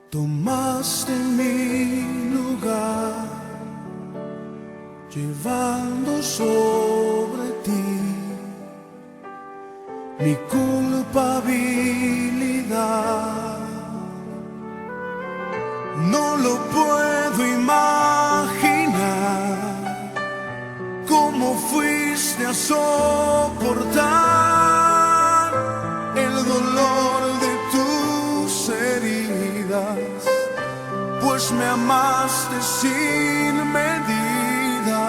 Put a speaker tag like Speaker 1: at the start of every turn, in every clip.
Speaker 1: Tomaste mi lugar, llevando sobre ti mi culpabilidad. No lo puedo imaginar, cómo fuiste a soportar el dolor de tus heridas, pues me amaste sin medida.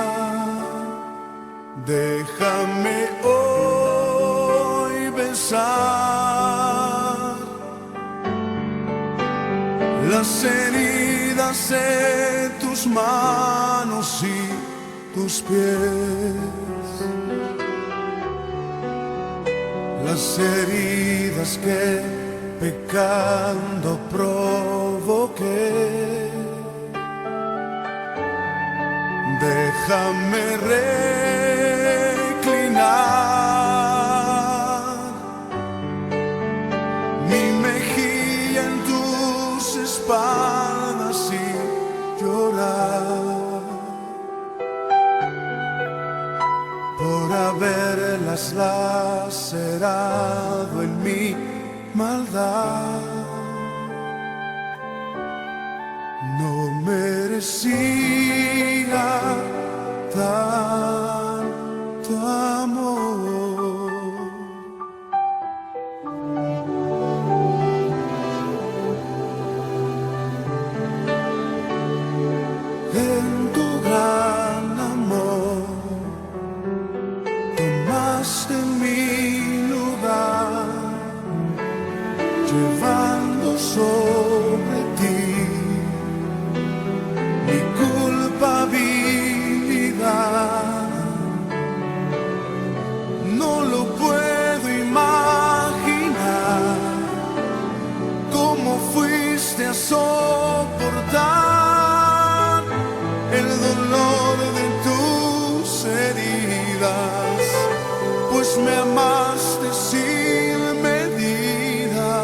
Speaker 1: Déjame hoy besar las heridas de tus manos y tus pies, las heridas que pecando provoqué. Déjame reclinar mi mejilla en tus espaldas y llorar por por haberlas lacerado en mi maldad. No merecía tanto amor. En tu gran amor tomaste mi lugar, llevando sobre ti mi culpabilidad. No lo puedo imaginar cómo fuiste a soportar el dolor de tus heridas, pues me amaste sin medida.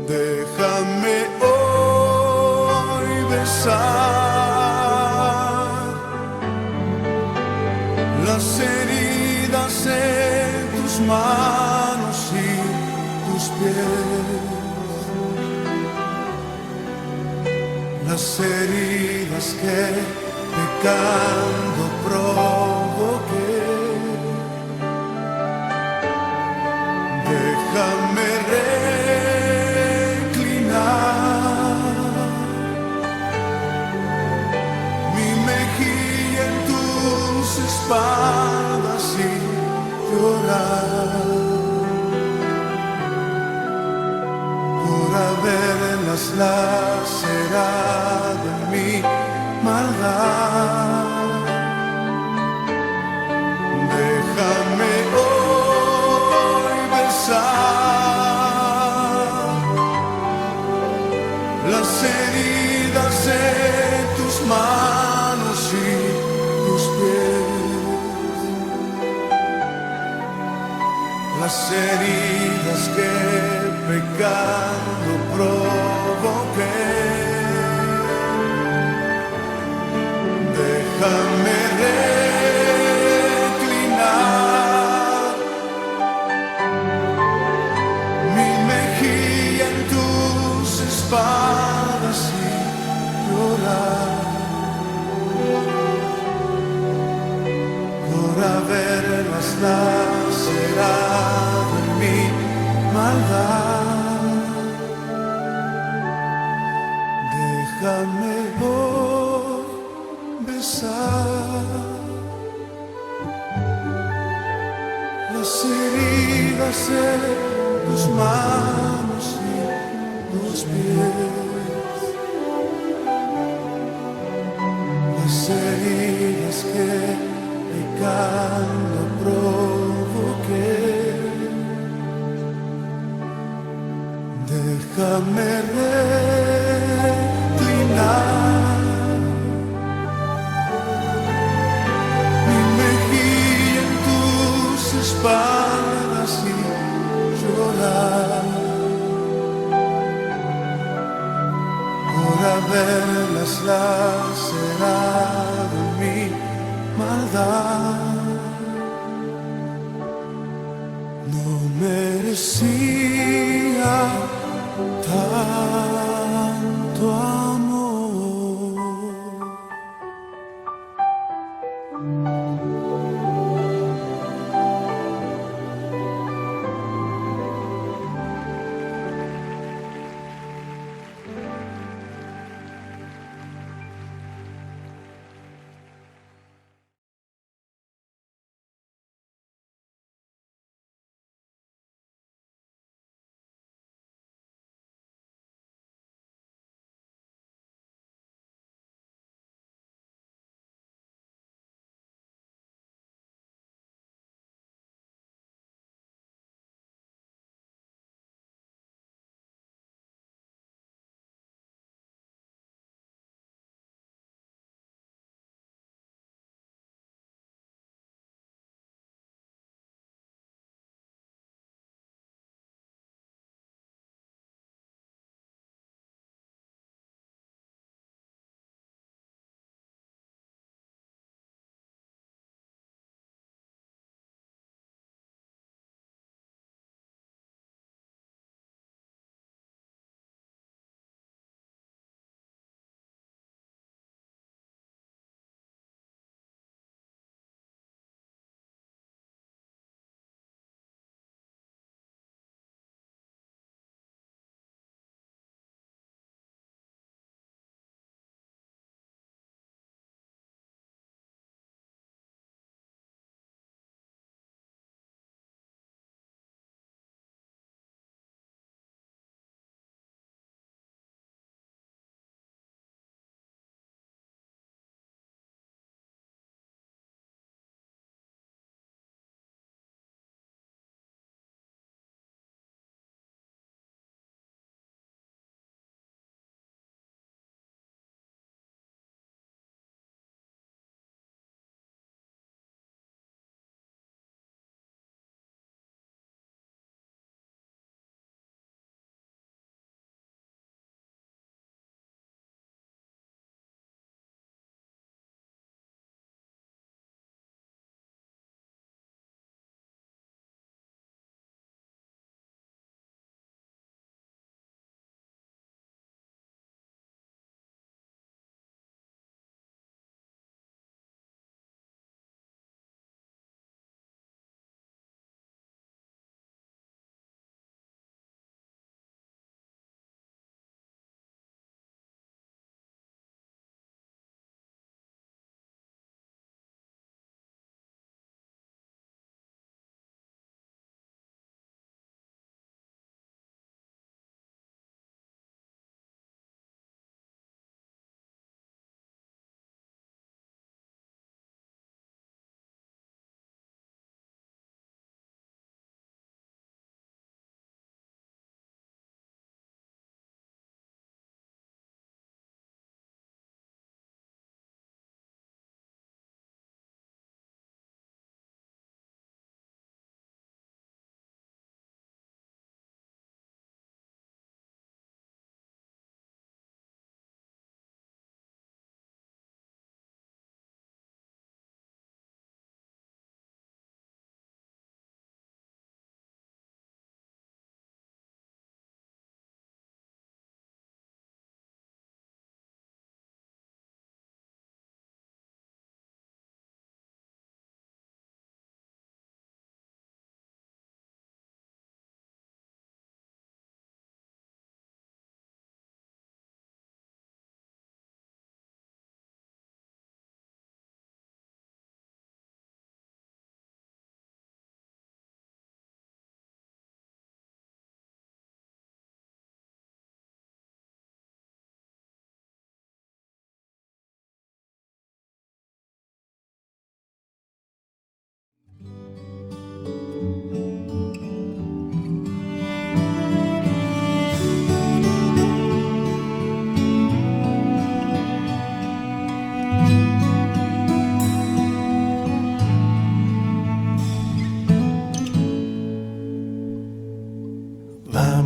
Speaker 1: Déjame hoy besar las heridas en tus manos y tus pies, las heridas que pecando provoqué. Déjame reclinar mi mejilla en tus espaldas y llorar por haberlas lacerado en mi maldad. Déjame hoy besar las heridas en tus manos y tus pies, las heridas que pecando provoqué. Déjame reclinar mi mejilla en tus espaldas y llorar por haberlas lacerado en mi maldad. Déjame hoy besar las heridas en tus manos y tus pies, las heridas que pecando provoqué. Déjame reclinar mi mejilla en tus espaldas y llorar por haberlas lacerado en mi maldad. No merecía tanto amor.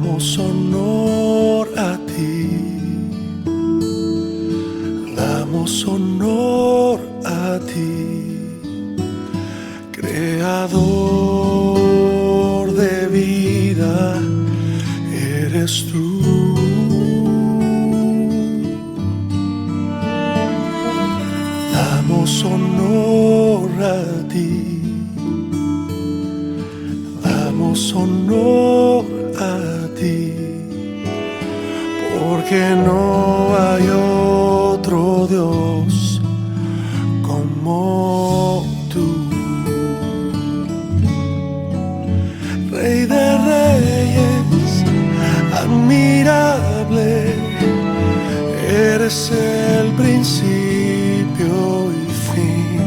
Speaker 1: Damos honor a ti, damos honor a ti, creador de vida, eres tú. Damos honor a ti, damos honor a ti, porque no hay otro Dios como tú. Rey de reyes, admirable, eres el principio y fin,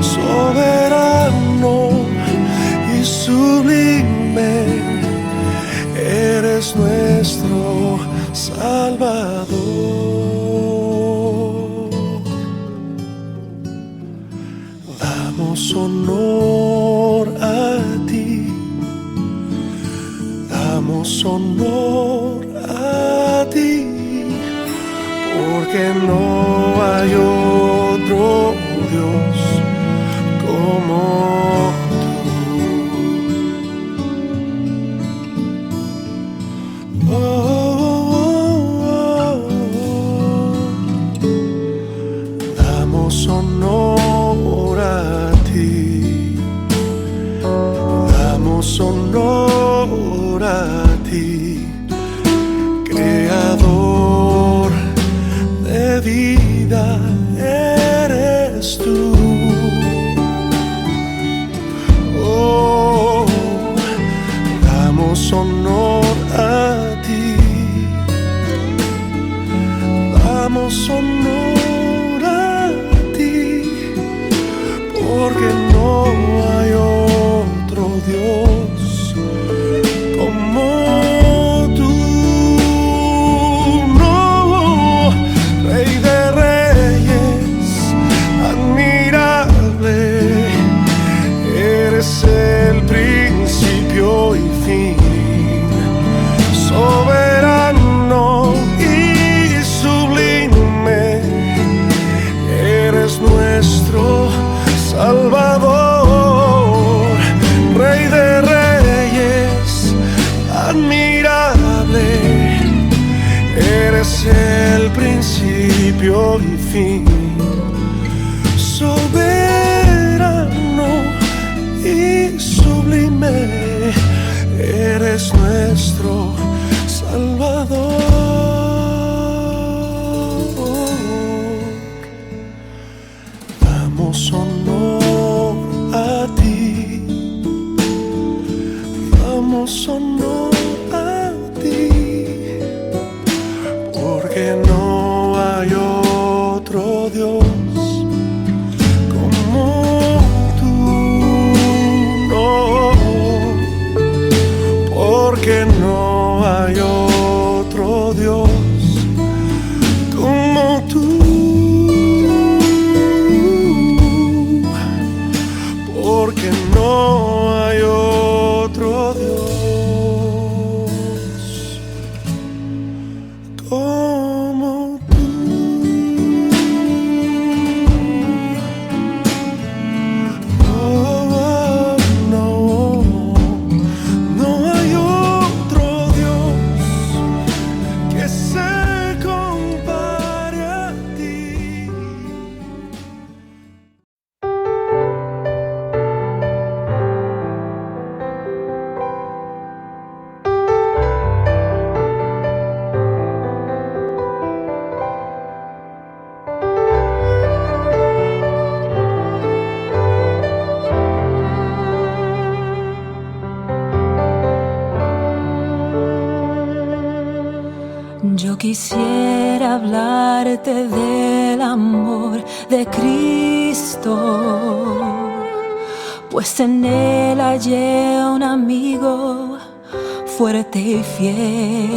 Speaker 1: soberano y sublime, eres nuestro Salvador. Damos honor a ti, damos honor a ti, porque no hay otro Dios como tú. Damos honor a ti, damos honor a ti, creador de vida, eres tú. Oh, damos honor a ti, damos honor a ti, porque no hay otro Dios como tú. No, Rey de reyes, admirable, eres el principio y fin, soberano y sublime, eres nuestro Salvador. Rey de reyes, admirable, eres el principio y fin, soberano y sublime, eres nuestro Salvador. Damos honor a ti, damos honor a ti, porque no hay otro Dios como tú. No, porque no hay otro Dios como tú, porque no hay otro Dios como tú. Oh, no, no hay otro Dios que se compare a ti.
Speaker 2: Yo quisiera hablarte del amor de Cristo, pues en Él hallé un amigo fuerte y fiel.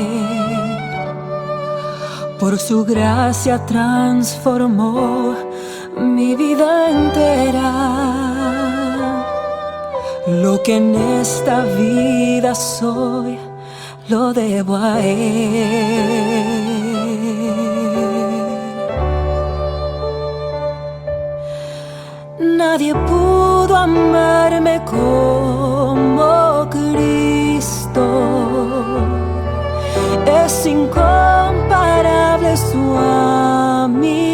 Speaker 2: Por su gracia transformó mi vida entera. Lo que en esta vida soy, lo debo a Él. Nadie pudo amarme como Cristo. Es incomparable su amistad.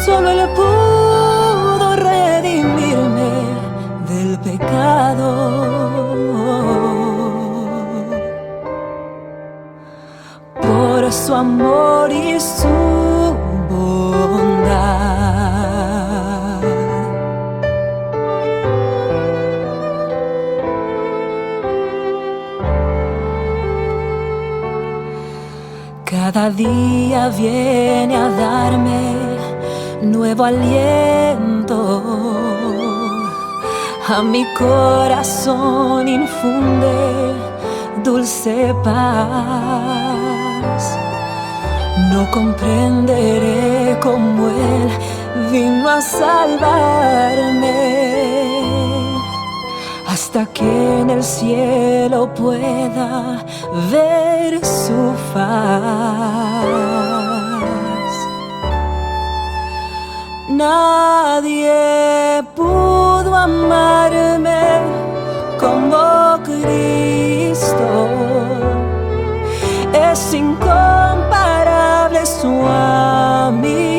Speaker 2: Solo Él pudo redimirme del pecado. Por su amor y su bondad. Cada día viene a darme nuevo aliento, a mi corazón infunde dulce paz. No comprenderé cómo Él vino a salvarme, hasta que en el cielo pueda ver su faz. Nadie pudo amarme como Cristo. Es incomparable su amistad.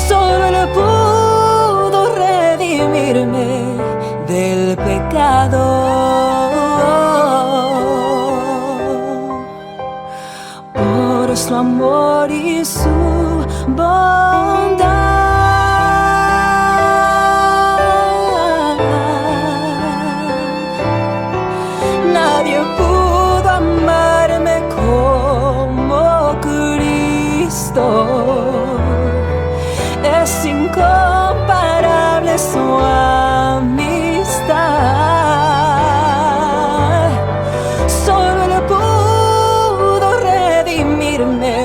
Speaker 2: Solo Él pudo redimirme del pecado. Por su amor y su bondad. Nadie pudo amarme como Cristo. Es incomparable su amistad. Solo Él pudo redimirme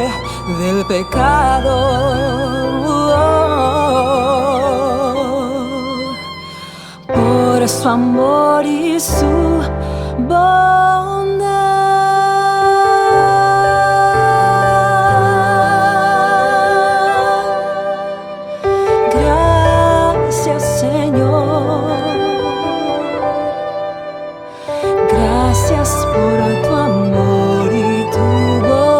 Speaker 2: del pecado. Por su amor y su bondad. Gracias, Señor. Gracias por tu amor y tu bondad.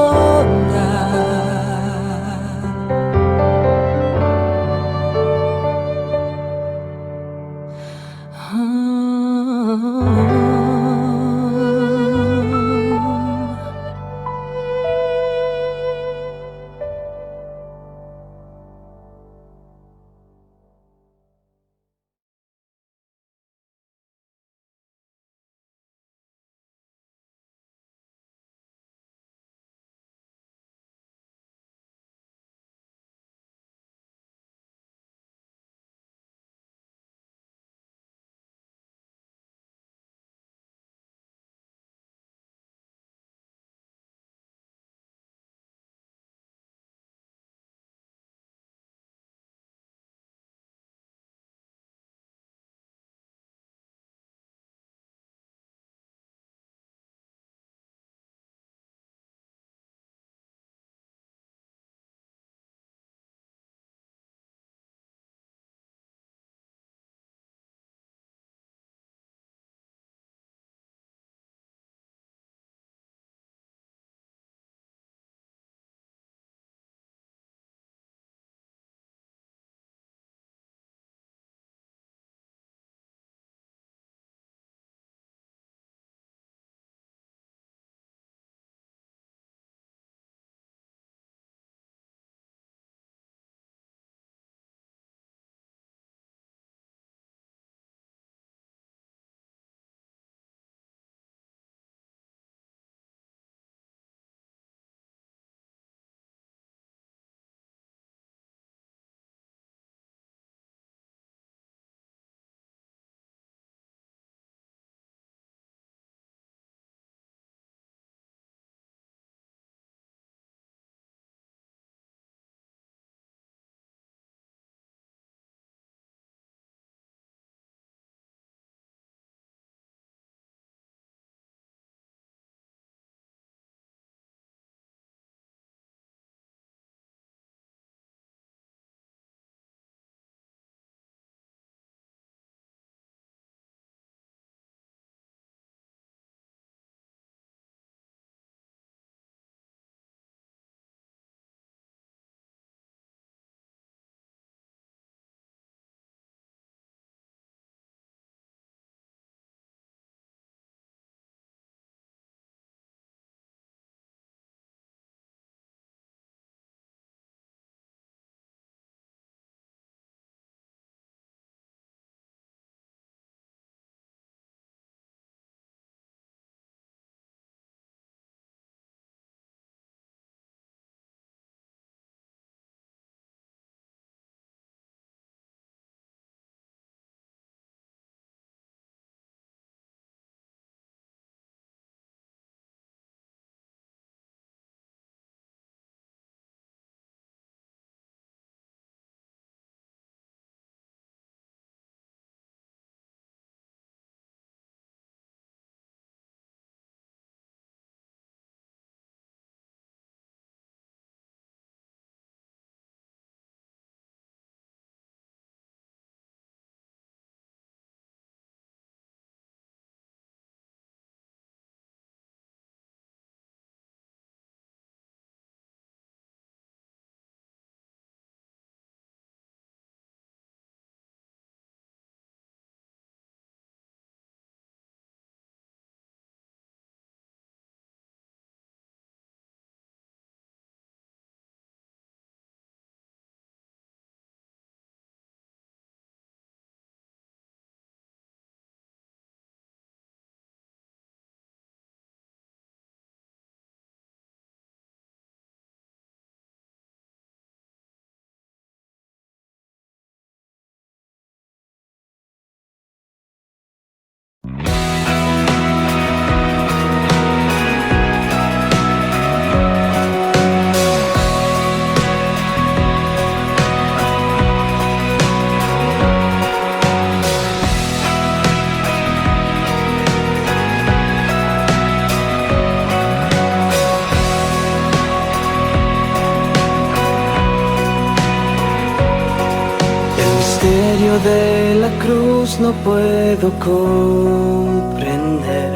Speaker 3: medio de la cruz no puedo comprender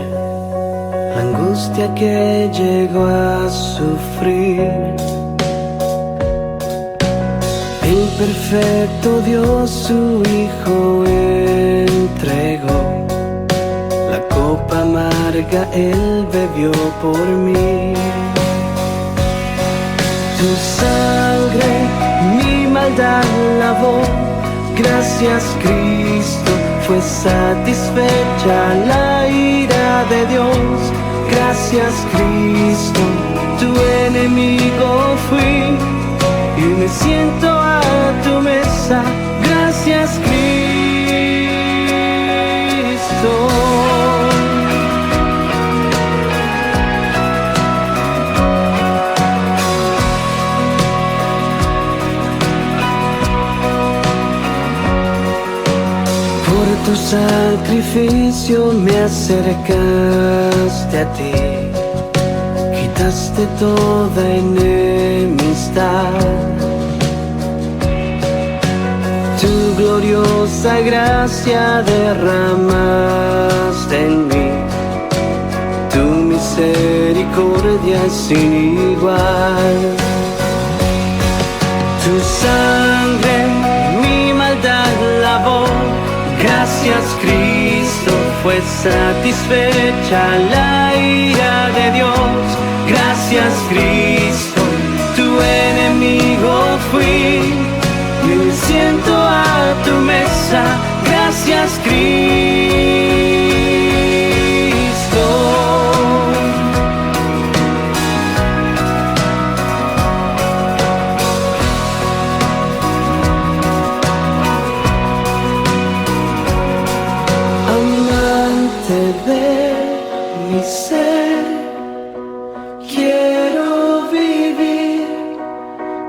Speaker 3: la angustia que llegó a sufrir. El perfecto Dios su Hijo entregó, la copa amarga Él bebió por mí. Tu sangre mi maldad lavó, gracias Cristo, fue satisfecha la ira de Dios. Gracias Cristo, tu enemigo fui y me siento a tu mesa. Gracias Cristo. Tu sacrificio me acercaste a ti, quitaste toda enemistad. Tu gloriosa gracia derramaste en mí, tu misericordia es sin igual. Tu sangre mi maldad lavó, gracias Cristo, fue satisfecha la ira de Dios. Gracias Cristo, tu enemigo fui y me siento a tu mesa. Gracias Cristo. De mi ser, quiero vivir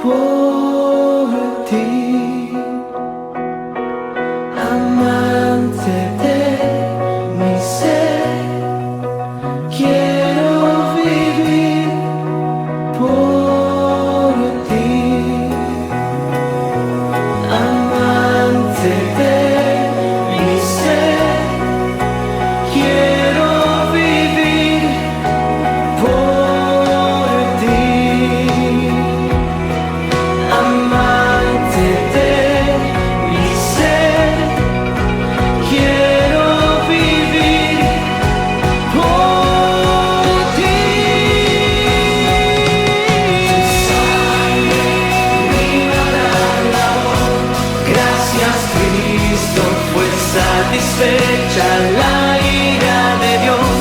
Speaker 3: por ti. Amante de mi ser, quiero vivir por ti. Amante de mi ser, quiero vivir por ti. Amante de mi ser, quiero vivir por ti. Tu sangre mi maldad lavó, gracias Cristo, fue satisfecha la ira de Dios.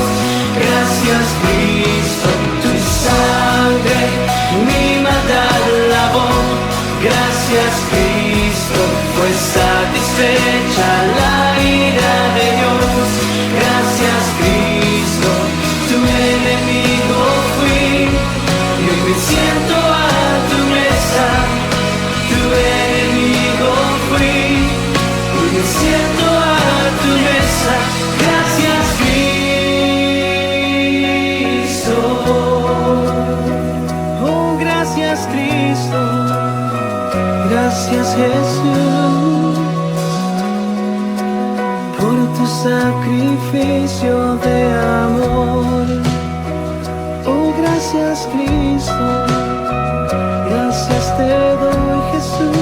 Speaker 3: Gracias Cristo, tu sangre mi maldad lavó. Gracias Cristo, fue satisfecha la ira de Dios. Gracias Cristo, tu enemigo fui y hoy me siento a tu mesa. Tu enemigo fui y me siento a tu mesa. Gracias Cristo. Oh, gracias Cristo. Gracias Jesús por tu sacrificio de amor. Oh, gracias Cristo. Gracias te doy Jesús.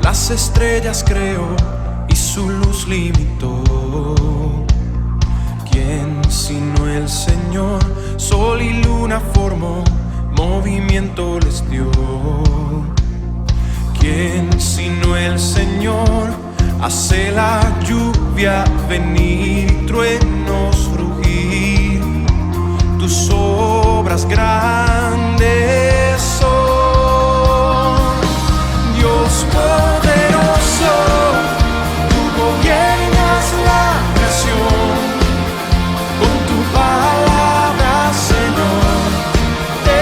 Speaker 1: Las estrellas creó y su luz limitó. ¿Quién sino el Señor? Sol y luna formó, movimiento les dio. ¿Quién sino el Señor? Hace la lluvia venir y truenos rugir. tus obras grandes son. Dios poderoso, tú gobiernas la creación. Con tu palabra, Señor, te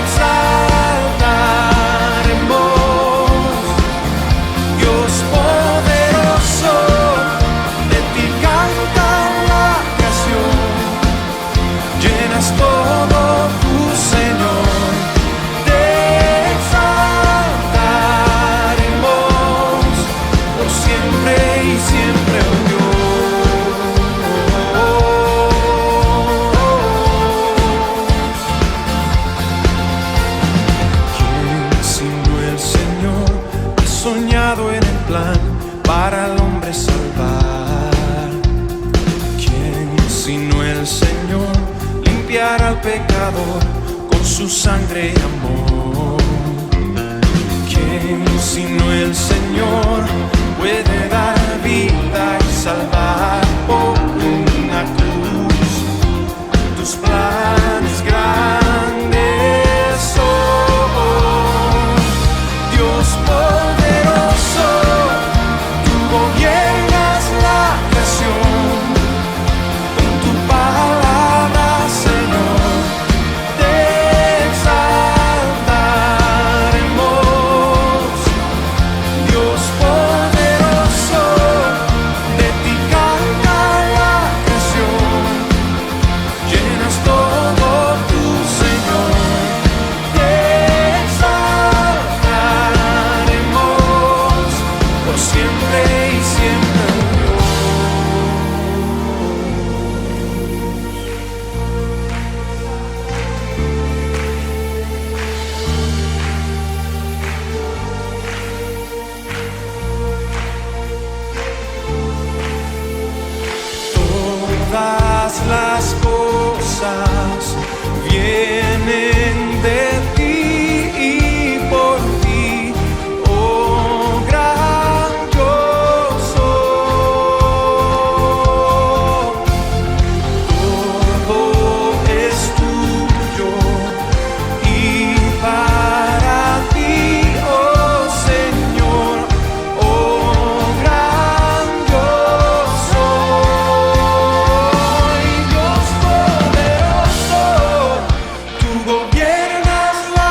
Speaker 1: exaltaremos. Dios poderoso, de ti canta la creación. Llenas todo tú, Señor, te exaltaremos por siempre y siempre, oh Dios. ¿Quién sino el Señor ha soñado en el plan para el hombre salvar? ¿Quién sino el Señor limpiar al pecador con su sangre y amor? ¿Quién sino el Señor puede dar vida y salvar por una cruz? Tus planes grandes son. Dios poderoso, tú gobiernas la creación. Con tu palabra, Señor, te exaltaremos. Dios poderoso, de ti canta la creación. Llenas todo tú, Señor, te exaltaremos por siempre y siempre, oh Dios. Todas las cosas vienen de ti y por ti, oh gran yo soy. Todo es tuyo y para ti, oh Señor, oh gran yo soy. Dios poderoso, tú gobiernas la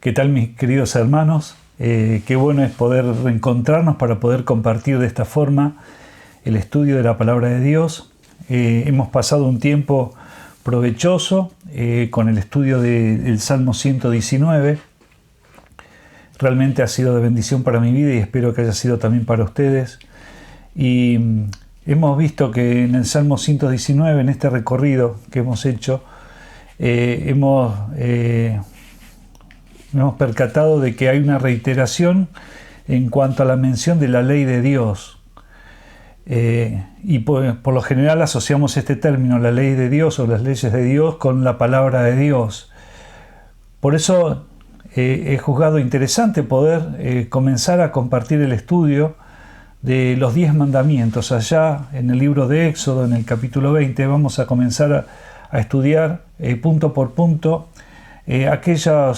Speaker 4: ¿Qué tal, mis queridos hermanos? Qué bueno es poder reencontrarnos para poder compartir de esta forma el estudio de la palabra de Dios. Hemos pasado un tiempo provechoso con el estudio del Salmo 119. Realmente ha sido de bendición para mi vida y espero que haya sido también para ustedes. Y hemos visto que en el Salmo 119, en este recorrido que hemos hecho, hemos percatado de que hay una reiteración en cuanto a la mención de la ley de Dios. Y por lo general asociamos este término, la ley de Dios o las leyes de Dios, con la palabra de Dios. Por eso he juzgado interesante poder comenzar a compartir el estudio de los 10 mandamientos. Allá en el libro de Éxodo, en el capítulo 20, vamos a comenzar a estudiar punto por punto aquella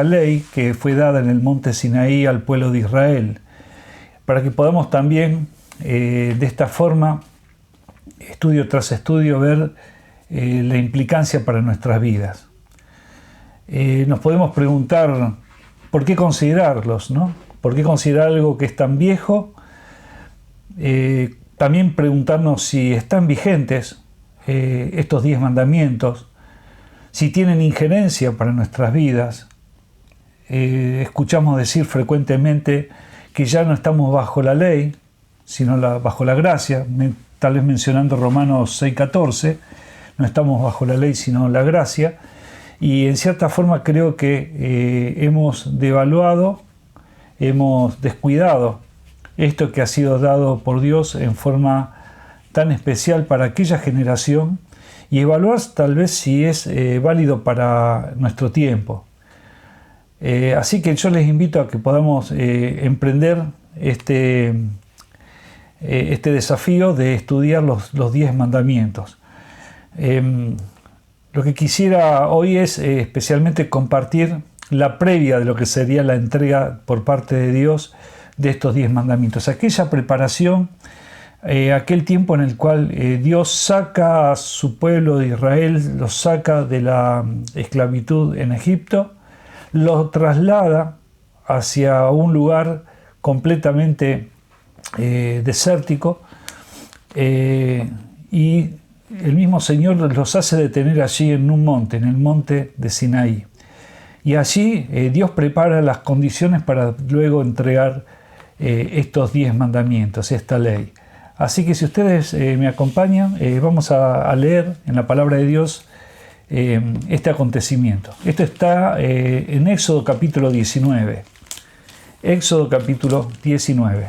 Speaker 4: ley que fue dada en el monte Sinaí al pueblo de Israel, para que podamos también de esta forma, estudio tras estudio, ver la implicancia para nuestras vidas. Nos podemos preguntar por qué considerarlos, ¿no? ¿Por qué considerar algo que es tan viejo? También preguntarnos si están vigentes estos 10 mandamientos, si tienen injerencia para nuestras vidas. Escuchamos decir frecuentemente que ya no estamos bajo la ley, sino bajo la gracia, tal vez mencionando Romanos 6:14, no estamos bajo la ley, sino la gracia. Y en cierta forma creo que hemos devaluado, hemos descuidado esto que ha sido dado por Dios en forma tan especial para aquella generación, y evaluar tal vez si es válido para nuestro tiempo. Así que yo les invito a que podamos emprender este desafío de estudiar los 10 mandamientos. Lo que quisiera hoy es especialmente compartir la previa de lo que sería la entrega por parte de Dios de estos 10 mandamientos. Aquella preparación, aquel tiempo en el cual Dios saca a su pueblo de Israel, los saca de la esclavitud en Egipto, los traslada hacia un lugar completamente desértico, y el mismo Señor los hace detener allí en un monte, en el monte de Sinaí. Y allí Dios prepara las condiciones para luego entregar estos 10 mandamientos, esta ley. Así que si ustedes me acompañan, vamos a leer en la palabra de Dios este acontecimiento. Esto está en Éxodo capítulo 19. Éxodo capítulo 19.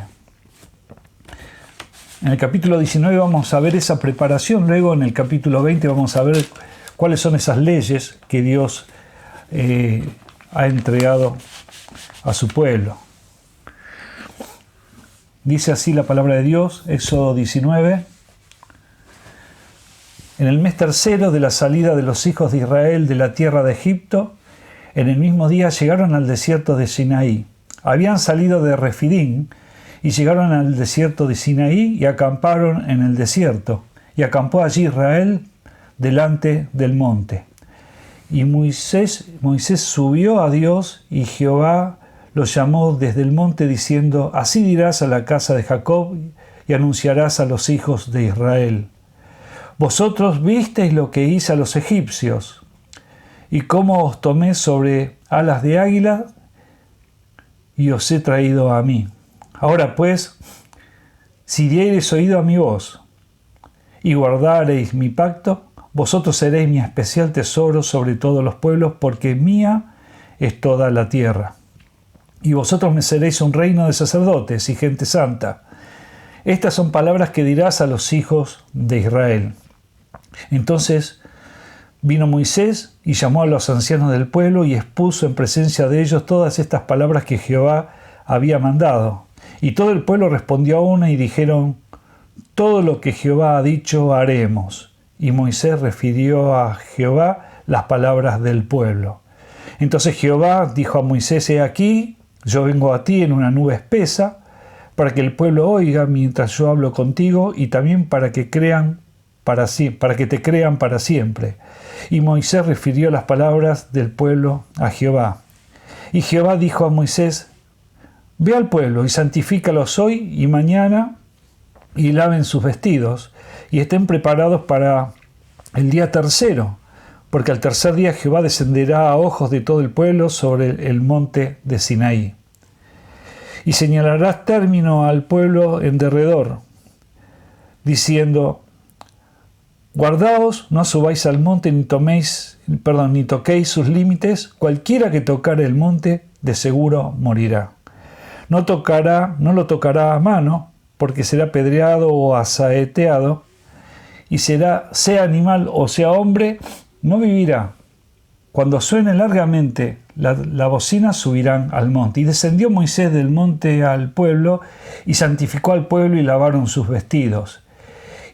Speaker 4: En el capítulo 19 vamos a ver esa preparación, luego en el capítulo 20 vamos a ver cuáles son esas leyes que Dios ha entregado a su pueblo. Dice así la palabra de Dios, Éxodo 19. En el mes tercero de la salida de los hijos de Israel de la tierra de Egipto, en el mismo día llegaron al desierto de Sinaí. Habían salido de Refidim y llegaron al desierto de Sinaí y acamparon en el desierto. Y acampó allí Israel delante del monte. Y Moisés subió a Dios, y Jehová lo llamó desde el monte diciendo: así dirás a la casa de Jacob y anunciarás a los hijos de Israel: vosotros visteis lo que hice a los egipcios, y cómo os tomé sobre alas de águila y os he traído a mí. Ahora pues, si diereis oído a mi voz y guardareis mi pacto, vosotros seréis mi especial tesoro sobre todos los pueblos, porque mía es toda la tierra. Y vosotros me seréis un reino de sacerdotes y gente santa. Estas son palabras que dirás a los hijos de Israel. Entonces vino Moisés y llamó a los ancianos del pueblo y expuso en presencia de ellos todas estas palabras que Jehová había mandado. Y todo el pueblo respondió a una y dijeron: todo lo que Jehová ha dicho haremos. Y Moisés refirió a Jehová las palabras del pueblo. Entonces Jehová dijo a Moisés: he aquí, yo vengo a ti en una nube espesa, para que el pueblo oiga mientras yo hablo contigo, y también para que te crean para siempre. Y Moisés refirió las palabras del pueblo a Jehová. Y Jehová dijo a Moisés: ve al pueblo y santifícalos hoy y mañana, y laven sus vestidos, y estén preparados para el día tercero, porque al tercer día Jehová descenderá a ojos de todo el pueblo sobre el monte de Sinaí. Y señalarás término al pueblo en derredor, diciendo: guardaos, no subáis al monte, ni toquéis sus límites. Cualquiera que tocare el monte, de seguro morirá. No lo tocará a mano, porque será apedreado o asaeteado, y sea animal o sea hombre, no vivirá. Cuando suene largamente la bocina, subirán al monte. Y descendió Moisés del monte al pueblo, y santificó al pueblo, y lavaron sus vestidos.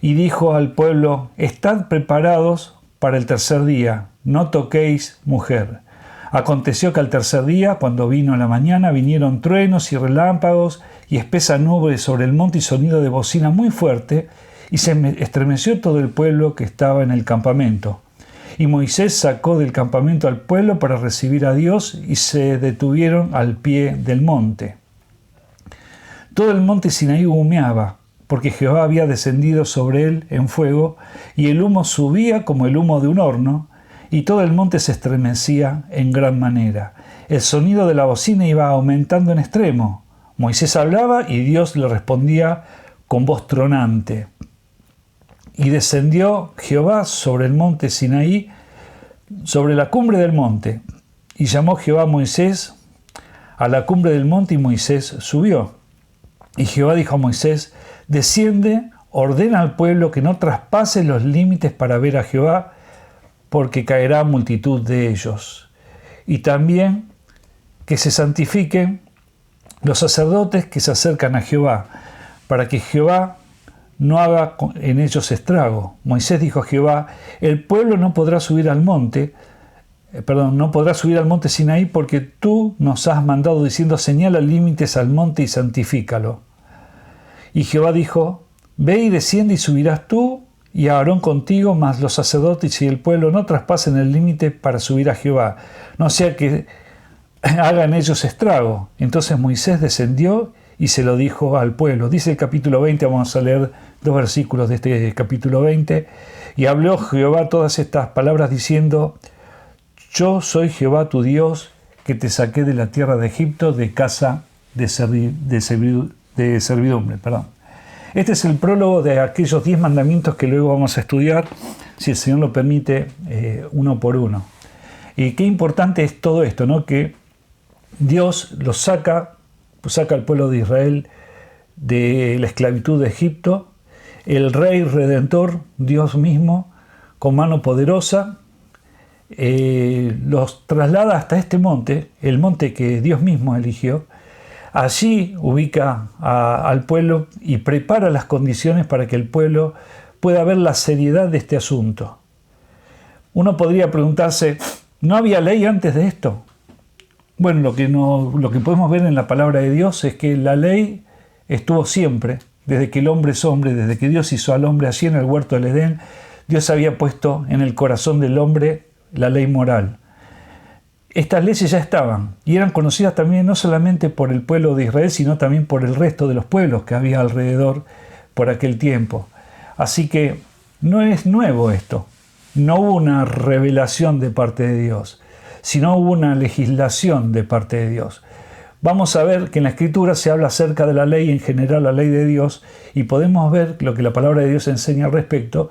Speaker 4: Y dijo al pueblo: estad preparados para el tercer día, no toquéis mujer. Aconteció que al tercer día, cuando vino la mañana, vinieron truenos y relámpagos, y espesa nube sobre el monte, y sonido de bocina muy fuerte, y se estremeció todo el pueblo que estaba en el campamento. Y Moisés sacó del campamento al pueblo para recibir a Dios, y se detuvieron al pie del monte. Todo el monte Sinaí humeaba, porque Jehová había descendido sobre él en fuego, y el humo subía como el humo de un horno, y todo el monte se estremecía en gran manera. El sonido de la bocina iba aumentando en extremo. Moisés hablaba y Dios le respondía con voz tronante. Y descendió Jehová sobre el monte Sinaí, sobre la cumbre del monte. Y llamó Jehová a Moisés a la cumbre del monte, y Moisés subió. Y Jehová dijo a Moisés: desciende, ordena al pueblo que no traspase los límites para ver a Jehová, porque caerá multitud de ellos. Y también que se santifiquen los sacerdotes que se acercan a Jehová, para que Jehová no haga en ellos estrago. Moisés dijo a Jehová: el pueblo no podrá subir al monte Sinaí, porque tú nos has mandado diciendo: señala límites al monte y santifícalo. Y Jehová dijo: ve y desciende, y subirás tú y Aarón contigo, mas los sacerdotes y el pueblo no traspasen el límite para subir a Jehová, no sea que hagan ellos estrago. Entonces Moisés descendió y se lo dijo al pueblo. Dice el capítulo 20, vamos a leer 2 versículos de este capítulo 20. Y habló Jehová todas estas palabras diciendo: yo soy Jehová tu Dios, que te saqué de la tierra de Egipto, de casa de servidumbre. Este es el prólogo de aquellos 10 mandamientos que luego vamos a estudiar, si el Señor lo permite, uno por uno. Y qué importante es todo esto, ¿no? Que Dios los saca al pueblo de Israel de la esclavitud de Egipto. El Rey Redentor, Dios mismo, con mano poderosa, los traslada hasta este monte, el monte que Dios mismo eligió. Allí ubica al pueblo y prepara las condiciones para que el pueblo pueda ver la seriedad de este asunto. Uno podría preguntarse: ¿no había ley antes de esto? Bueno, lo que podemos ver en la palabra de Dios es que la ley estuvo siempre, desde que el hombre es hombre, desde que Dios hizo al hombre allí en el huerto del Edén. Dios había puesto en el corazón del hombre la ley moral. Estas leyes ya estaban y eran conocidas también no solamente por el pueblo de Israel, sino también por el resto de los pueblos que había alrededor por aquel tiempo. Así que no es nuevo esto. No hubo una revelación de parte de Dios, sino hubo una legislación de parte de Dios. Vamos a ver que en la Escritura se habla acerca de la ley, en general la ley de Dios, y podemos ver lo que la palabra de Dios enseña al respecto,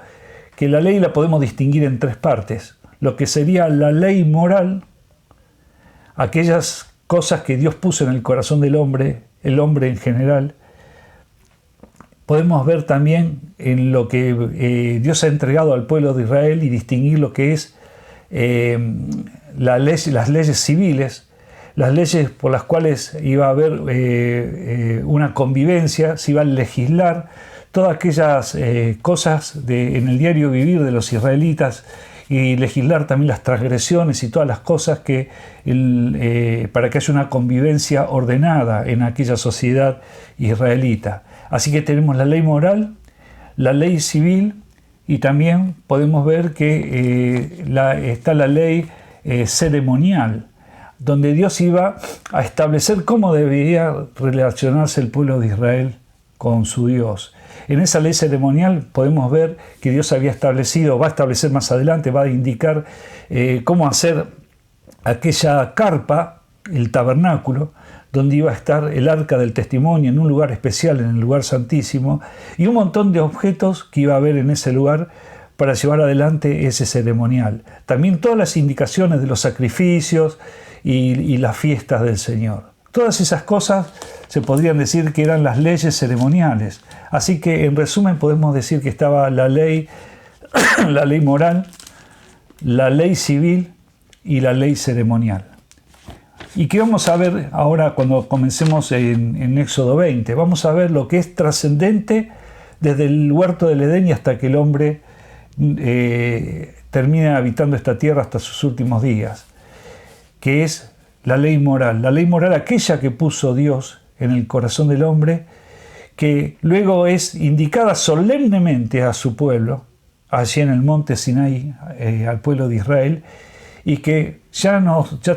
Speaker 4: que la ley la podemos distinguir en 3 partes. Lo que sería la ley moral, aquellas cosas que Dios puso en el corazón del hombre, el hombre en general. Podemos ver también en lo que Dios ha entregado al pueblo de Israel y distinguir lo que es las leyes civiles, las leyes por las cuales iba a haber una convivencia, se iba a legislar, todas aquellas cosas en el diario vivir de los israelitas, y legislar también las transgresiones y todas las cosas que para que haya una convivencia ordenada en aquella sociedad israelita. Así que tenemos la ley moral, la ley civil, y también podemos ver que está la ley ceremonial. donde Dios iba a establecer cómo debía relacionarse el pueblo de Israel con su Dios. En esa ley ceremonial podemos ver que Dios había establecido, va a establecer más adelante, va a indicar cómo hacer aquella carpa, el tabernáculo, donde iba a estar el arca del testimonio en un lugar especial, en el lugar santísimo, y un montón de objetos que iba a haber en ese lugar para llevar adelante ese ceremonial. También todas las indicaciones de los sacrificios y las fiestas del Señor. Todas esas cosas se podrían decir que eran las leyes ceremoniales. Así que en resumen podemos decir que estaba la ley, la ley moral, la ley civil y la ley ceremonial. ¿Y qué vamos a ver ahora cuando comencemos en Éxodo 20? Vamos a ver lo que es trascendente desde el huerto del Edén y hasta que el hombre termine habitando esta tierra hasta sus últimos días, que es la ley moral aquella que puso Dios en el corazón del hombre, que luego es indicada solemnemente a su pueblo, allí en el monte Sinaí, al pueblo de Israel, y que ya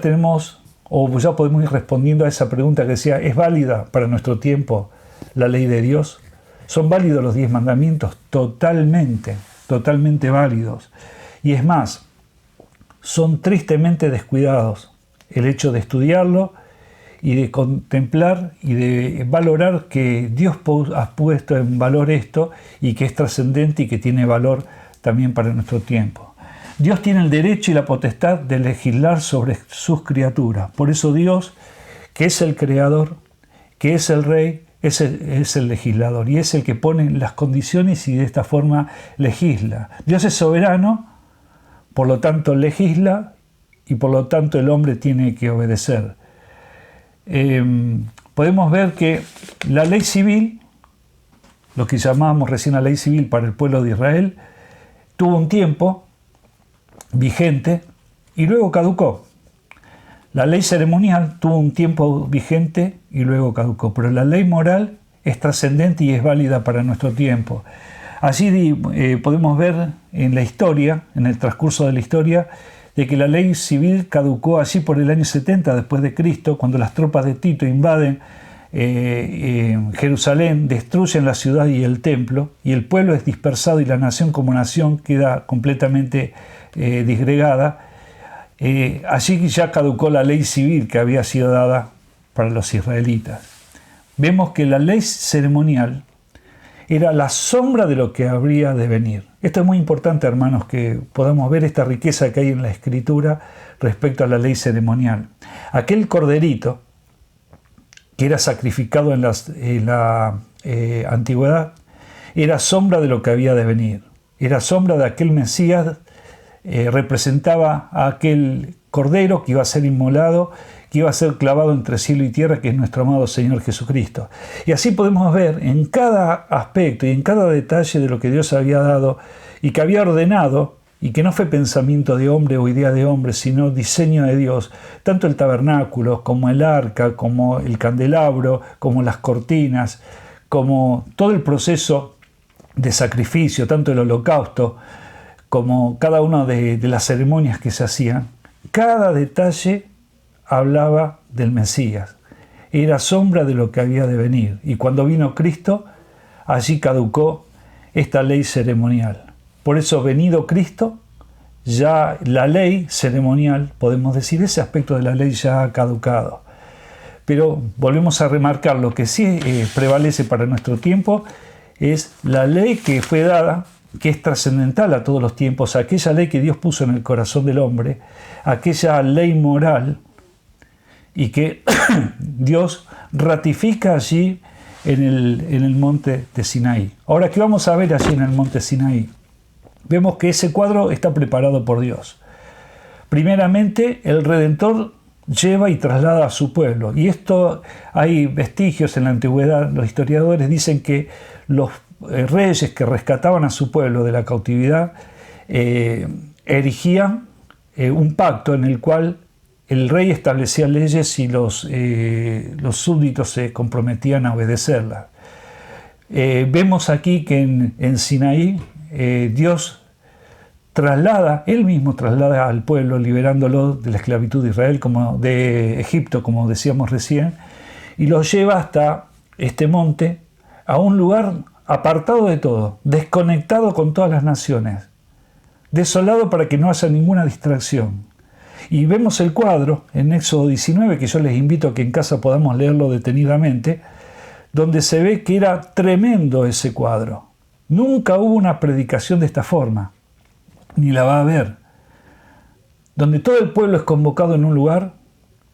Speaker 4: tenemos, o ya podemos ir respondiendo a esa pregunta que decía, ¿es válida para nuestro tiempo la ley de Dios? ¿Son válidos los 10 mandamientos? Totalmente válidos. Y es más, son tristemente descuidados. El hecho de estudiarlo y de contemplar y de valorar que Dios ha puesto en valor esto y que es trascendente y que tiene valor también para nuestro tiempo. Dios tiene el derecho y la potestad de legislar sobre sus criaturas. Por eso Dios, que es el creador, que es el rey, es el legislador y es el que pone las condiciones y de esta forma legisla. Dios es soberano, por lo tanto legisla y por lo tanto el hombre tiene que obedecer. Podemos ver que la ley civil, lo que llamábamos recién la ley civil para el pueblo de Israel, tuvo un tiempo vigente y luego caducó. La ley ceremonial tuvo un tiempo vigente y luego caducó, pero la ley moral es trascendente y es válida para nuestro tiempo. Allí podemos ver en la historia, en el transcurso de la historia, de que la ley civil caducó allí por el año 70 después de Cristo, cuando las tropas de Tito invaden Jerusalén, destruyen la ciudad y el templo, y el pueblo es dispersado y la nación como nación queda completamente disgregada. Allí ya caducó la ley civil que había sido dada para los israelitas. Vemos que la ley ceremonial era la sombra de lo que habría de venir. Esto es muy importante, hermanos, que podamos ver esta riqueza que hay en la Escritura respecto a la ley ceremonial. Aquel corderito que era sacrificado en la antigüedad era sombra de lo que había de venir. Era sombra de aquel Mesías, representaba a aquel cordero que iba a ser inmolado, que iba a ser clavado entre cielo y tierra, que es nuestro amado Señor Jesucristo. Y así podemos ver en cada aspecto y en cada detalle de lo que Dios había dado y que había ordenado, y que no fue pensamiento de hombre o idea de hombre, sino diseño de Dios, tanto el tabernáculo como el arca, como el candelabro, como las cortinas, como todo el proceso de sacrificio, tanto el holocausto, como cada una de las ceremonias que se hacían. Cada detalle hablaba del Mesías, era sombra de lo que había de venir. Y cuando vino Cristo, allí caducó esta ley ceremonial. Por eso, venido Cristo, ya la ley ceremonial, podemos decir, ese aspecto de la ley ya ha caducado. Pero volvemos a remarcar, lo que sí prevalece para nuestro tiempo es la ley que fue dada, que es trascendental a todos los tiempos, aquella ley que Dios puso en el corazón del hombre, aquella ley moral, y que Dios ratifica allí en el monte de Sinaí. Ahora, ¿qué vamos a ver allí en el monte Sinaí? Vemos que ese cuadro está preparado por Dios. Primeramente, el Redentor lleva y traslada a su pueblo. Y esto, hay vestigios en la antigüedad. Los historiadores dicen que los reyes que rescataban a su pueblo de la cautividad erigían un pacto en el cual el rey establecía leyes y los súbditos se comprometían a obedecerlas. Vemos aquí que en Sinaí Dios él mismo traslada al pueblo, liberándolo de la esclavitud de Israel, de Egipto, como decíamos recién, y lo lleva hasta este monte, a un lugar apartado de todo, desconectado con todas las naciones, desolado para que no haya ninguna distracción. Y vemos el cuadro en Éxodo 19, que yo les invito a que en casa podamos leerlo detenidamente, donde se ve que era tremendo ese cuadro. Nunca hubo una predicación de esta forma, ni la va a haber, donde todo el pueblo es convocado en un lugar,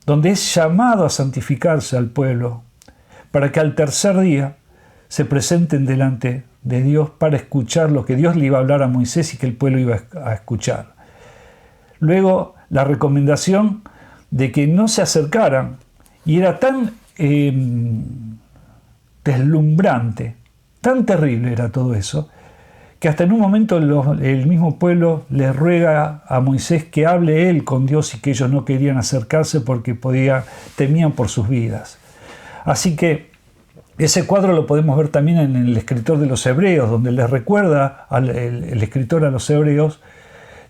Speaker 4: donde es llamado a santificarse al pueblo, para que al tercer día se presenten delante de Dios para escuchar lo que Dios le iba a hablar a Moisés y que el pueblo iba a escuchar. Luego, la recomendación de que no se acercaran, y era tan deslumbrante, tan terrible era todo eso, que hasta en un momento el mismo pueblo le ruega a Moisés que hable él con Dios y que ellos no querían acercarse porque temían por sus vidas. Así que ese cuadro lo podemos ver también en el escritor de los Hebreos, donde les recuerda el escritor a los Hebreos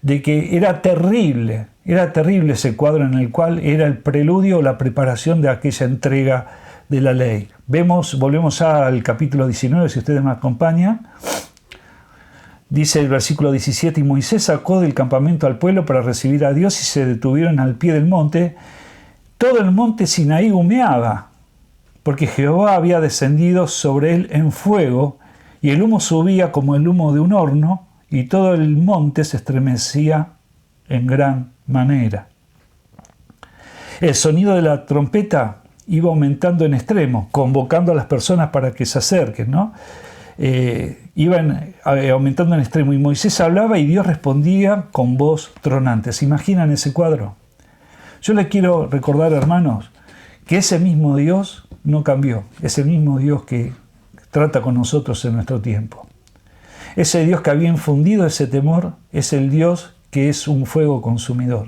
Speaker 4: de que era terrible ese cuadro en el cual era el preludio o la preparación de aquella entrega de la ley. Volvemos ya al capítulo 19, si ustedes me acompañan. Dice el versículo 17, y Moisés sacó del campamento al pueblo para recibir a Dios y se detuvieron al pie del monte. Todo el monte Sinaí humeaba, porque Jehová había descendido sobre él en fuego, y el humo subía como el humo de un horno, y todo el monte se estremecía en gran manera. El sonido de la trompeta iba aumentando en extremo, convocando a las personas para que se acerquen, ¿no? Iban aumentando en extremo, y Moisés hablaba y Dios respondía con voz tronante. ¿Se imaginan ese cuadro? Yo les quiero recordar, hermanos, que ese mismo Dios no cambió, ese mismo Dios que trata con nosotros en nuestro tiempo. Ese Dios que había infundido ese temor es el Dios que es un fuego consumidor.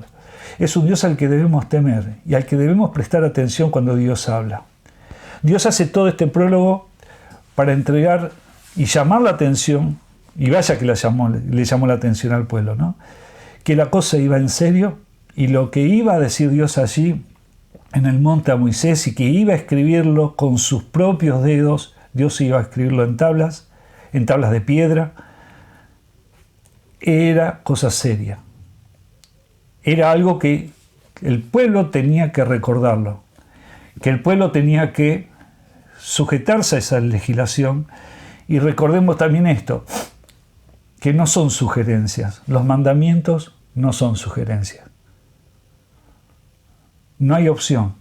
Speaker 4: Es un Dios al que debemos temer y al que debemos prestar atención cuando Dios habla. Dios hace todo este prólogo para entregar y llamar la atención, y vaya que le llamó la atención al pueblo, ¿no? Que la cosa iba en serio, y lo que iba a decir Dios allí en el monte a Moisés, y que iba a escribirlo con sus propios dedos, Dios iba a escribirlo en tablas de piedra, era cosa seria. Era algo que el pueblo tenía que recordarlo, que el pueblo tenía que sujetarse a esa legislación. Y recordemos también esto, que no son sugerencias, los mandamientos no son sugerencias. No hay opción,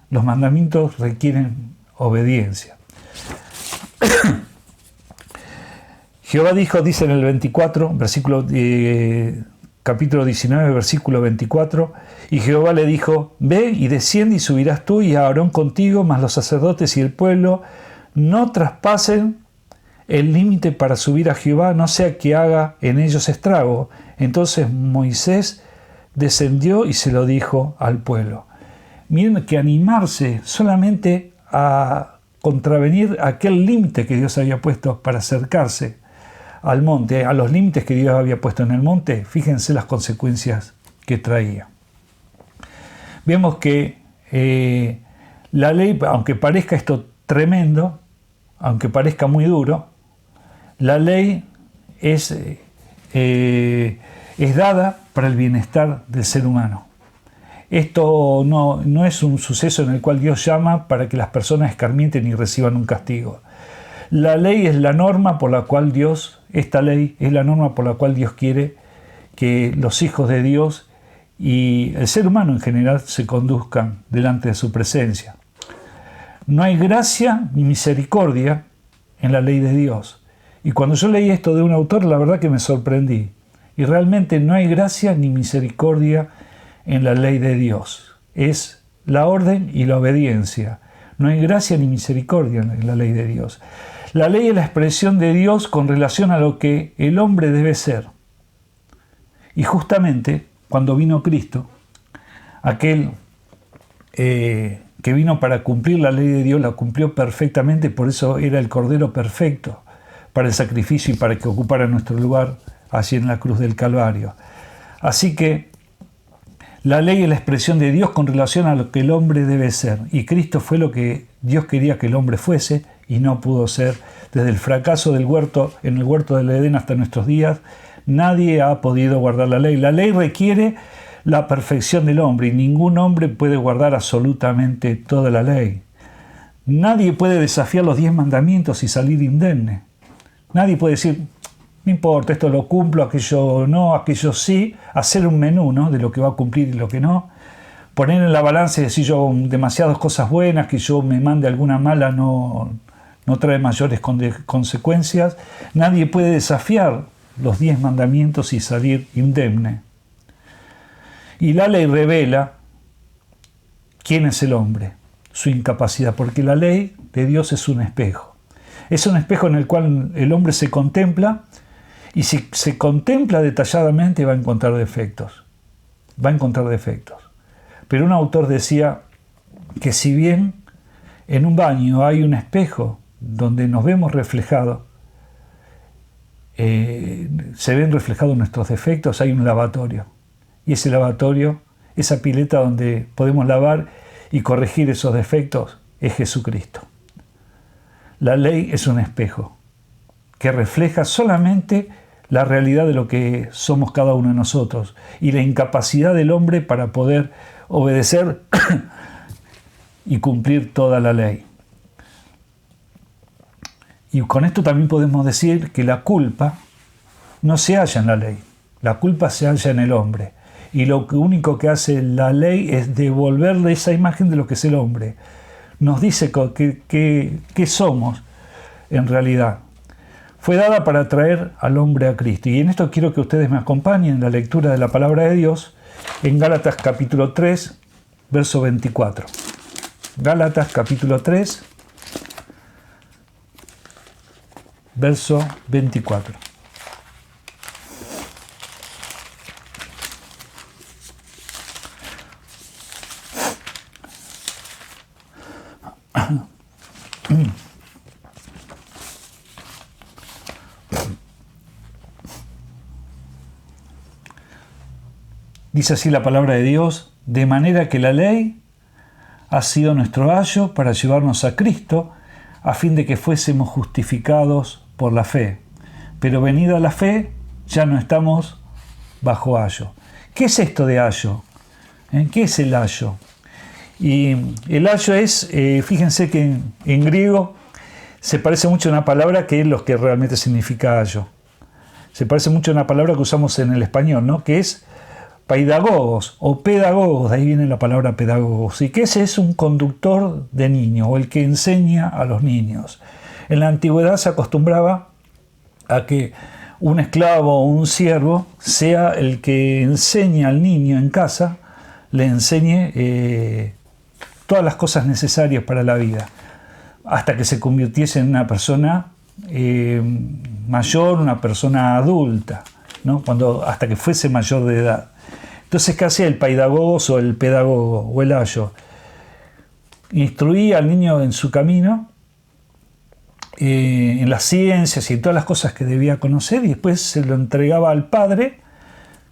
Speaker 4: los mandamientos requieren obediencia. Jehová dijo, dice en el 24, capítulo 19, versículo 24, y Jehová le dijo, ve y desciende y subirás tú y Aarón contigo, mas los sacerdotes y el pueblo no traspasen el límite para subir a Jehová, no sea que haga en ellos estrago. Entonces Moisés descendió y se lo dijo al pueblo. Miren que animarse solamente a contravenir aquel límite que Dios había puesto para acercarse al monte, a los límites que Dios había puesto en el monte, fíjense las consecuencias que traía. Vemos que la ley, aunque parezca esto tremendo, aunque parezca muy duro, la ley es dada para el bienestar del ser humano. Esto no es un suceso en el cual Dios llama para que las personas escarmienten y reciban un castigo. La ley es la norma por la cual esta ley es la norma por la cual Dios quiere que los hijos de Dios y el ser humano en general se conduzcan delante de su presencia. No hay gracia ni misericordia en la ley de Dios. Y cuando yo leí esto de un autor, la verdad que me sorprendí. Y realmente no hay gracia ni misericordia en la ley de Dios. Es la orden y la obediencia. No hay gracia ni misericordia en la ley de Dios. La ley es la expresión de Dios con relación a lo que el hombre debe ser. Y justamente cuando vino Cristo, aquel que vino para cumplir la ley de Dios, la cumplió perfectamente, por eso era el Cordero perfecto para el sacrificio y para que ocupara nuestro lugar allí en la cruz del Calvario. Así que la ley es la expresión de Dios con relación a lo que el hombre debe ser. Y Cristo fue lo que Dios quería que el hombre fuese y no pudo ser. Desde el fracaso del huerto, en el huerto del Edén hasta nuestros días, nadie ha podido guardar la ley. La ley requiere la perfección del hombre y ningún hombre puede guardar absolutamente toda la ley. Nadie puede desafiar los 10 mandamientos y salir indemne. Nadie puede decir, no importa, esto lo cumplo, aquello no, aquello sí. Hacer un menú, ¿no?, de lo que va a cumplir y lo que no. Poner en la balanza y decir yo demasiadas cosas buenas, que yo me mande alguna mala no trae mayores consecuencias. Nadie puede desafiar los 10 mandamientos y salir indemne. Y la ley revela quién es el hombre, su incapacidad, porque la ley de Dios es un espejo. Es un espejo en el cual el hombre se contempla y si se contempla detalladamente va a encontrar defectos. Va a encontrar defectos. Pero un autor decía que si bien en un baño hay un espejo donde nos vemos reflejados, se ven reflejados nuestros defectos, hay un lavatorio. Y ese lavatorio, esa pileta donde podemos lavar y corregir esos defectos, es Jesucristo. La ley es un espejo que refleja solamente la realidad de lo que somos cada uno de nosotros y la incapacidad del hombre para poder obedecer y cumplir toda la ley. Y con esto también podemos decir que la culpa no se halla en la ley, la culpa se halla en el hombre. Y lo único que hace la ley es devolverle esa imagen de lo que es el hombre. Nos dice que somos en realidad. Fue dada para traer al hombre a Cristo. Y en esto quiero que ustedes me acompañen en la lectura de la palabra de Dios en Gálatas capítulo 3, verso 24. Gálatas capítulo 3, verso 24. Dice así la palabra de Dios: de manera que la ley ha sido nuestro ayo para llevarnos a Cristo, a fin de que fuésemos justificados por la fe. Pero venida la fe, ya no estamos bajo ayo. ¿Qué es esto de ayo? ¿Qué es el ayo? Y el ayo es, fíjense que en griego se parece mucho a una palabra que es lo que realmente significa ayo. Se parece mucho a una palabra que usamos en el español, ¿no?, que es paidagogos o pedagogos, de ahí viene la palabra pedagogos, y que ese es un conductor de niños o el que enseña a los niños. En la antigüedad se acostumbraba a que un esclavo o un siervo sea el que enseña al niño en casa, le enseñe todas las cosas necesarias para la vida, hasta que se convirtiese en una persona mayor, una persona adulta, ¿no?, hasta que fuese mayor de edad. Entonces, ¿qué hacía el paidagogos o el pedagogo o el ayo? Instruía al niño en su camino, en las ciencias y en todas las cosas que debía conocer, y después se lo entregaba al padre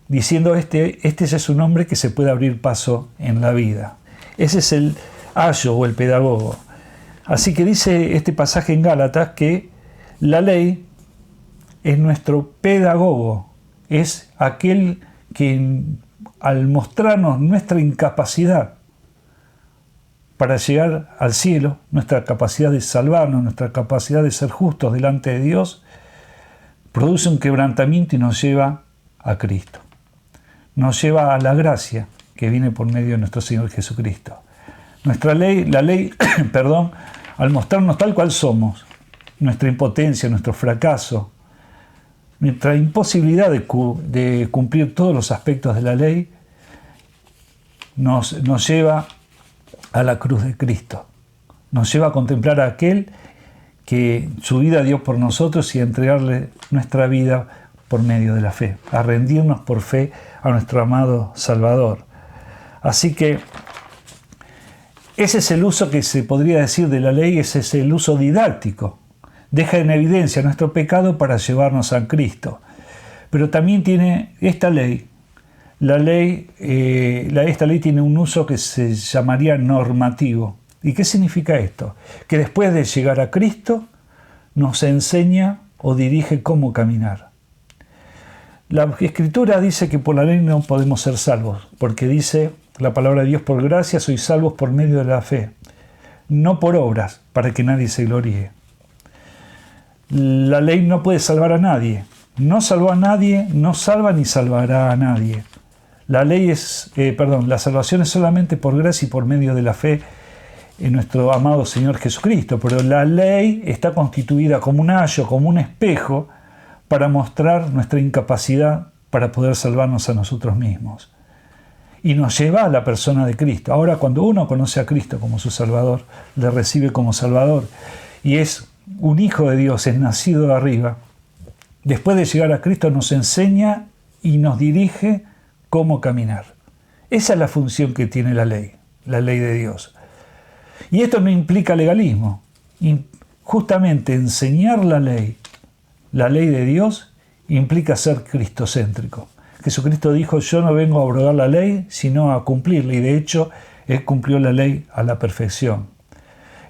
Speaker 4: diciendo este ya es un hombre que se puede abrir paso en la vida. Ese es el ayo o el pedagogo. Así que dice este pasaje en Gálatas que la ley es nuestro pedagogo, es aquel que al mostrarnos nuestra incapacidad para llegar al cielo, nuestra capacidad de salvarnos, nuestra capacidad de ser justos delante de Dios, produce un quebrantamiento y nos lleva a Cristo. Nos lleva a la gracia que viene por medio de nuestro Señor Jesucristo. La ley, al mostrarnos tal cual somos, nuestra impotencia, nuestro fracaso, nuestra imposibilidad de cumplir todos los aspectos de la ley, nos lleva a la cruz de Cristo. Nos lleva a contemplar a aquel que su vida dio por nosotros y a entregarle nuestra vida por medio de la fe, a rendirnos por fe a nuestro amado Salvador. Así que ese es el uso que se podría decir de la ley, ese es el uso didáctico. Deja en evidencia nuestro pecado para llevarnos a Cristo. Pero también tiene esta ley. Esta ley tiene un uso que se llamaría normativo. ¿Y qué significa esto? Que después de llegar a Cristo nos enseña o dirige cómo caminar. La Escritura dice que por la ley no podemos ser salvos, porque dice la palabra de Dios: por gracia sois salvos por medio de la fe, no por obras, para que nadie se gloríe. La ley no puede salvar a nadie. No salvó a nadie, no salva ni salvará a nadie. La salvación es solamente por gracia y por medio de la fe en nuestro amado Señor Jesucristo. Pero la ley está constituida como un ayo, como un espejo, para mostrar nuestra incapacidad para poder salvarnos a nosotros mismos. Y nos lleva a la persona de Cristo. Ahora, cuando uno conoce a Cristo como su Salvador, le recibe como Salvador, y es un hijo de Dios, es nacido de arriba, después de llegar a Cristo nos enseña y nos dirige cómo caminar. Esa es la función que tiene la ley de Dios. Y esto no implica legalismo. Justamente enseñar la ley de Dios, implica ser cristocéntrico. Jesucristo dijo: yo no vengo a abrogar la ley, sino a cumplirla. Y de hecho, Él cumplió la ley a la perfección.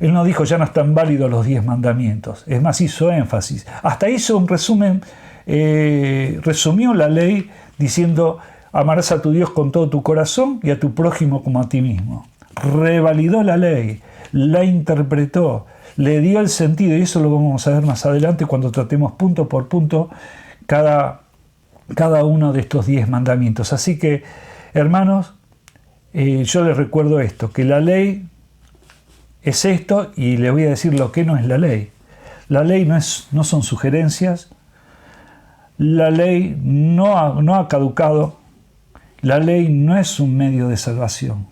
Speaker 4: Él no dijo: ya no están válidos los 10 mandamientos. Es más, hizo énfasis. Hasta hizo un resumen, resumió la ley diciendo: amarás a tu Dios con todo tu corazón y a tu prójimo como a ti mismo. Revalidó la ley, la interpretó, le dio el sentido, y eso lo vamos a ver más adelante cuando tratemos punto por punto cada uno de estos 10 mandamientos. Así que, hermanos, yo les recuerdo esto, que la ley es esto, y les voy a decir lo que no es la ley. La ley no son sugerencias, la ley no ha caducado, la ley no es un medio de salvación.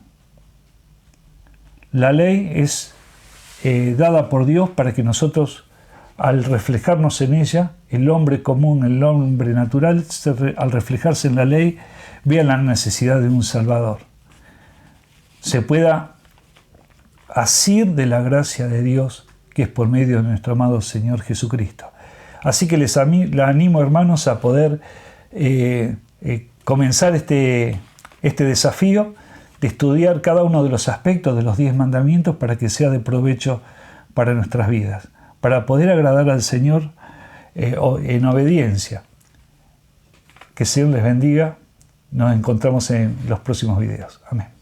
Speaker 4: La ley es dada por Dios para que nosotros, al reflejarnos en ella, el hombre común, el hombre natural, al reflejarse en la ley, vea la necesidad de un Salvador. Se pueda asir de la gracia de Dios, que es por medio de nuestro amado Señor Jesucristo. Así que les animo, hermanos, a poder comenzar este desafío de estudiar cada uno de los aspectos de los 10 mandamientos para que sea de provecho para nuestras vidas, para poder agradar al Señor en obediencia. Que el Señor les bendiga. Nos encontramos en los próximos videos. Amén.